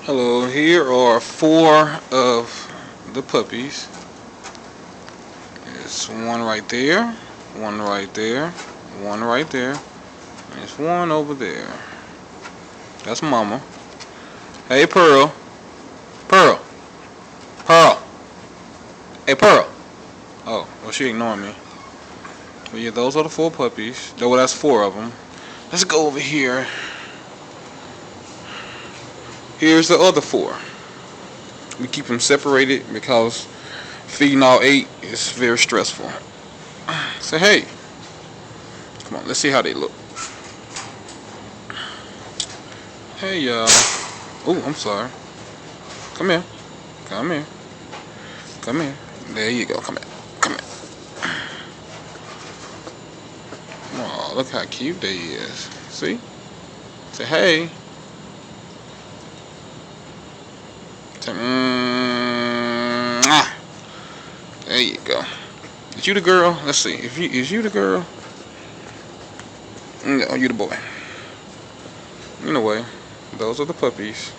Hello, here are 4 of the puppies. There's one right there, one right there, one right there, and there's one over there. That's Mama. Hey, Pearl. Pearl. Pearl. Hey, Pearl. Oh, well, she ignored me. But yeah, those are the 4 puppies. Well, that's 4 of them. Let's go over here. Here's the other 4. We keep them separated because feeding all 8 is very stressful. Say hey. Come on, let's see how they look. Hey, y'all. Oh, I'm sorry. Come here. Come here. Come here. There you go. Come here. Come here. Oh, look how cute they is. See? Say hey. Say, there you go. Is you the girl? Let's see. Is you the girl? No, you the boy. Anyway, those are the puppies.